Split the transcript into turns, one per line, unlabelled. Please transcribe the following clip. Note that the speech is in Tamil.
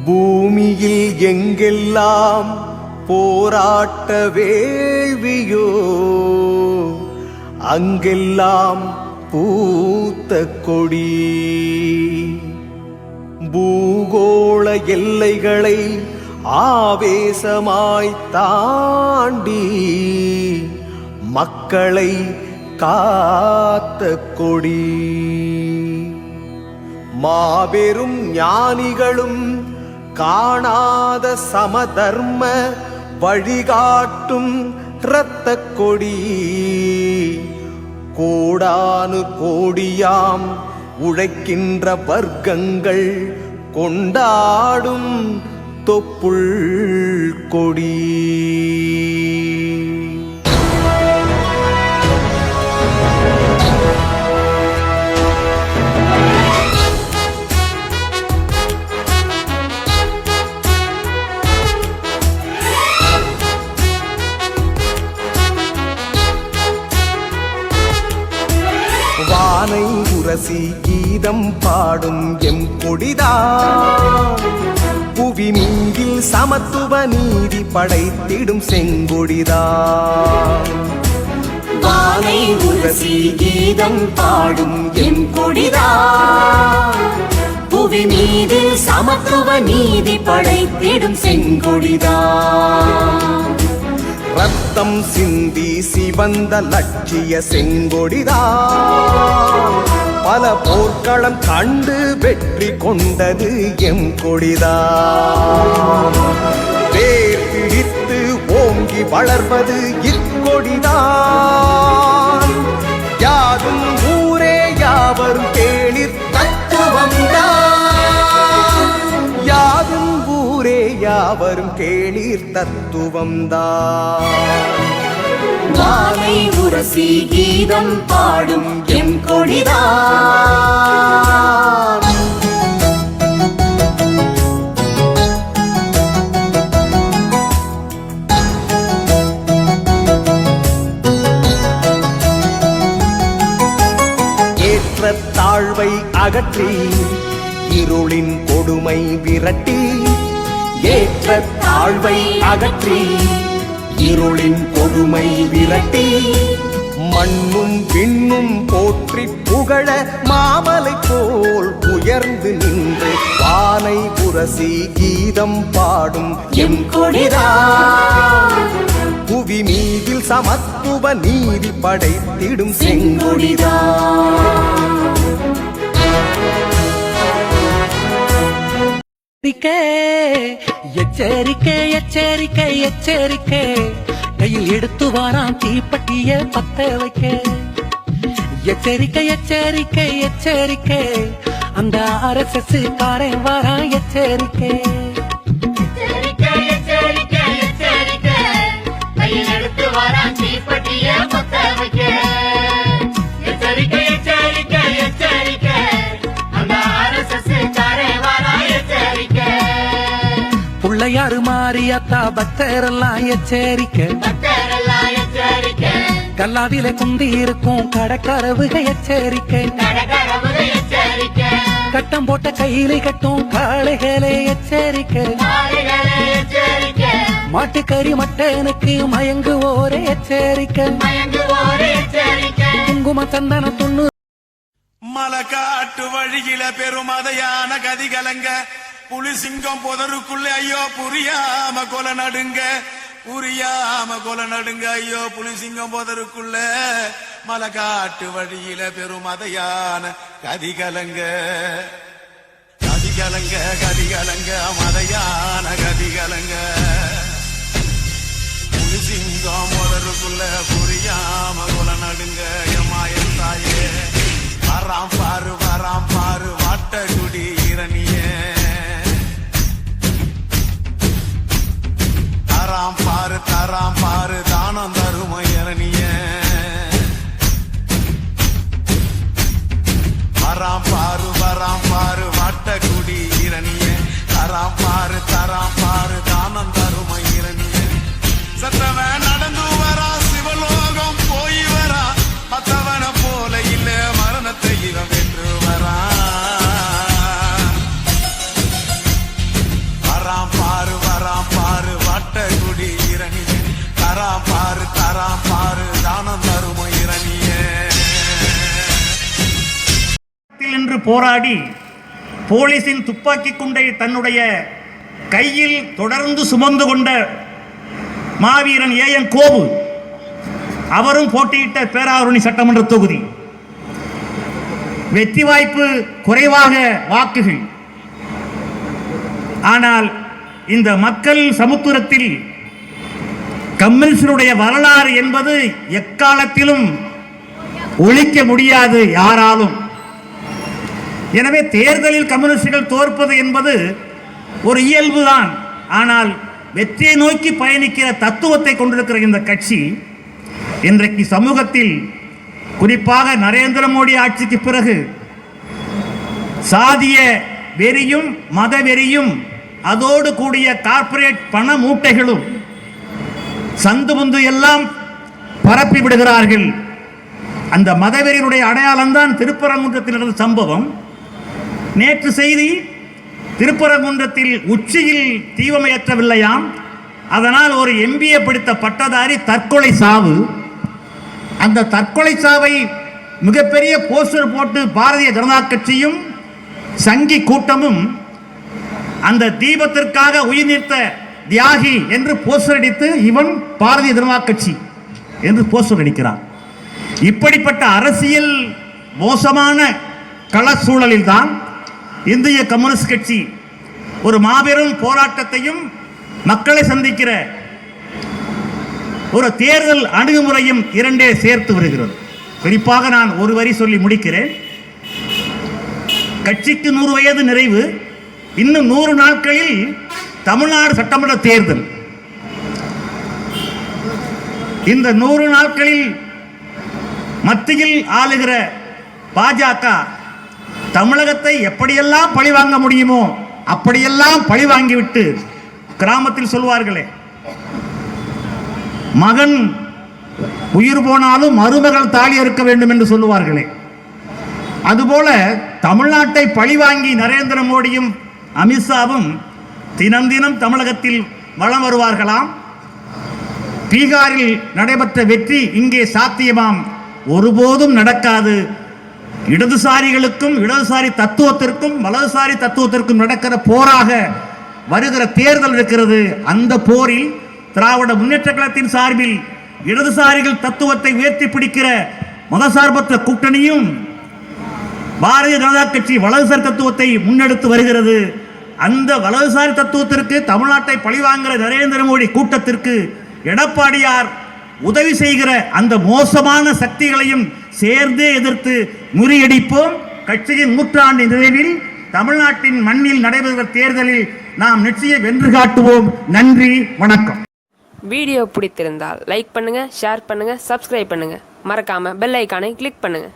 பூமியில் எங்கெல்லாம் போராட்ட வேள்வியோ அங்கெல்லாம் பூத்த கொடி. பூகோள எல்லைகளை ஆவேசமாய் தாண்டி மக்களை காத்த கொடி. மாபெரும் ஞானிகளும் காணாத சமதர்ம வழிகாட்டும் இரத்த கொடி. கோடானு கோடியாம் உழைக்கின்ற வர்க்கங்கள் கொண்டாடும் தொப்புள் கொடி. வானை உரசி கீதம் பாடும் எம் கொடிதான். புவி மீதில் சமத்துவ நீதி படைத்திடும் செங்கொடிதான்.
வானை உரசி கீதம் பாடும் எம் கொடிதான். புவி மீதில் சமத்துவ நீதி படைத்திடும் செங்கொடிதான்.
ரத்தம் சிந்தி சிவந்த லட்சிய செங்கொடிதான். பல போர்க்களம் கண்டு வெற்றி கொண்டது எம் கொடிதான். வேர் பிடித்து ஓங்கி வளர்வது இக்கொடிதான். யாதும் ஊரே யாவரும் கேளிர் தத்துவம்தான். யாதும் ஊரே யாவரும் கேளிர் தத்துவம்தான்.
வானை உரசி கீதம் பாடும் எம் கொடிதான்.
ஏற்ற தாழ்வை அகற்றி இருளின் கொடுமை விரட்டி. ஏற்ற தாழ்வை அகற்றி இருளின் கொடுமை விரட்டி. மண்ணும் விண்ணும் போற்றி புகழ மாமலை போல் உயர்ந்து நின்று வானை உரசி கீதம் பாடும்
எம் கொடிதான்.
புவி மீதில் சமத்துவ நீதி படைத்திடும் செங்கொடிதான்.
எச்சரிக்கை எச்சரிக்கை எச்சரிக்கை, கையில் எடுத்து வாரான் தீப்பட்டிய பத்த வைக்க. எச்சரிக்கை எச்சரிக்கை எச்சரிக்கை, அந்த RSS காரன் வாரான் எச்சரிக்கை.
கையில் எடுத்து வாரான் தீப்பட்டிய பத்த வைக்க. எச்சரிக்கை எச்சரிக்கை எச்சரிக்கை, அந்த RSS காரன் வாரான் எச்சரிக்கை.
புள்ளையாறு மாறியாத்தா பக்தரெல்லாம் எச்சரிக்கை. கல்லாவில குந்தி இருக்கும் கடற்கரவுக எச்சரிக்கை. கட்டம் போட்ட கையிலே கட்டும் காளைகளே எச்சரிக்கை. மாட்டுக்கறி மட்டனுக்கு மயங்குவோரே எச்சரிக்கை. குங்கும சந்தன துண்ணு
மலக்காட்டு வழியில பெருமதையான கதி கலங்க. புலி சிங்கம் புதருக்குள்ள ஐயோ புரியாம கொலை நடுங்க. புரியாம கொலை நடுங்க ஐயோ புலி சிங்கம் புதருக்குள்ள. மலக்காட்டு வழியில பெருமதையான கதி கலங்க. கதி கலங்க கதி கலங்க மதையான கதி கலங்க. புலி சிங்கம் புதருக்குள்ள புரியாம கொலை நடுங்க. எம்மாயன் தாயே வராம் பாரு வாட்ட குடி இரணிய. தராம் பாரு தானம் தருமை இரணிய. வராம் பாரு வாட்ட குடி இரணிய. தராம் பாரு தானம் தருமை இரணிய. சத்தவன் நடந்து வரா சிவலோகம் போய் வரா. மத்தவன போல இல்ல மரணத்தை இவன் வென்று வரா.
நின்று போராடி போலீசின் துப்பாக்கி குண்டை தன்னுடைய கையில் தொடர்ந்து சுமந்து கொண்ட மாவீரன் ஏஎன் கோபு, அவரும் போட்டியிட்ட பேராவூரணி சட்டமன்ற தொகுதி. வெற்றி வாய்ப்பு குறைவாக வாக்குகள். ஆனால் இந்த மக்கள் சமுத்திரத்தில் கம்யூனிஸ்டுடைய வரலாறு என்பது எக்காலத்திலும் ஒழிக்க முடியாது யாராலும். எனவே தேர்தலில் கம்யூனிஸ்டுகள் தோற்பது என்பது ஒரு இயல்புதான். ஆனால் வெற்றியை நோக்கி பயணிக்கிற தத்துவத்தை கொண்டிருக்கிற இந்த கட்சி இன்றைக்கு சமூகத்தில், குறிப்பாக நரேந்திர மோடி ஆட்சிக்கு பிறகு, சாதிய வெறியும் மத வெறியும் அதோடு கூடிய கார்ப்பரேட் பண மூட்டைகளும் சந்து முந்து எல்லாம் பரப்பி விடுகிறார்கள். அந்த மதவெறியுடைய அடையாளம்தான் திருப்பரங்குன்றத்தில் நடந்த சம்பவம். நேற்று செய்தி, திருப்பரங்குன்றத்தில் உச்சியில் தீவமையற்றவில்லையாம், அதனால் ஒரு MBA படித்த பட்டதாரி தற்கொலை சாவு. அந்த தற்கொலை சாவை மிகப்பெரிய போஸ்டர் போட்டு பாரதிய ஜனதா கட்சியும் சங்கி கூட்டமும் அந்த தீபத்திற்காக உயிர் நீத்த தியாகி என்று போஸ்டர் அடித்து, இவன் பாரதிய ஜனதா கட்சி என்று போஸ்டர் அடிக்கிறார். இப்படிப்பட்ட அரசியல் மோசமான கள சூழலில் தான் இந்திய கம்யூனிஸ்ட் கட்சி ஒரு மாபெரும் போராட்டத்தையும் மக்களை சந்திக்கிற ஒரு தேர்தல் அணுகுமுறையும் இரண்டே சேர்த்து வருகிறது. குறிப்பாக நான் ஒரு வரி சொல்லி முடிக்கிறேன். கட்சிக்கு 100 வயது நிறைவு. இன்னும் 100 நாட்களில் தமிழ்நாடு சட்டமன்ற தேர்தல். இந்த 100 நாட்களில் மத்தியில் ஆளுகிற பாஜக தமிழகத்தை எப்படியெல்லாம் பழிவாங்க முடியுமோ அப்படியெல்லாம் பழிவாங்கிவிட்டு, கிராமத்தில் சொல்வார்களே, மகன் உயிர் போனாலும் மருமகள் தாலி அறுக்க வேண்டும் என்று சொல்லுவார்களே, அதுபோல தமிழ்நாட்டை பழிவாங்கி நரேந்திர மோடியும் அமித்ஷாவும் தினம் தினம் தமிழகத்தில் வலம் வருவார்களாம். பீகாரில் நடைபெற்ற வெற்றி இங்கே சாத்தியமாம். ஒருபோதும் நடக்காது. இடதுசாரிகளுக்கும் இடதுசாரி தத்துவத்திற்கும் வலதுசாரி தத்துவத்திற்கும் நடக்கிற போராக வருகிற தேர்தல் இருக்கிறது. அந்த போரில் திராவிட முன்னேற்ற கழகத்தின் சார்பில் இடதுசாரிகள் தத்துவத்தை உயர்த்தி பிடிக்கிற மதசார்பற்ற கூட்டணியும் பாரதிய ஜனதா கட்சி வலதுசாரி தத்துவத்தை முன்னெடுத்து வருகிறது. அந்த வலதுசாரி தத்துவத்திற்கு, தமிழ்நாட்டை பழிவாங்குகிற நரேந்திர மோடி கூட்டத்திற்கு எடப்பாடியார் உதவி செய்கிற அந்த மோசமான சக்திகளையும் சேர்ந்தே எதிர்த்து முறியடிப்போம். கட்சியின் 100 நிறைவில் தமிழ்நாட்டின் மண்ணில் நடைபெறுகிற தேர்தலில் நாம் நிச்சயம் வென்று காட்டுவோம். நன்றி, வணக்கம்.
வீடியோ பிடித்திருந்தால் லைக் பண்ணுங்க, ஷேர் பண்ணுங்க, சப்ஸ்கிரைப் பண்ணுங்க. மறக்காம பெல் ஐகானை கிளிக் பண்ணுங்க.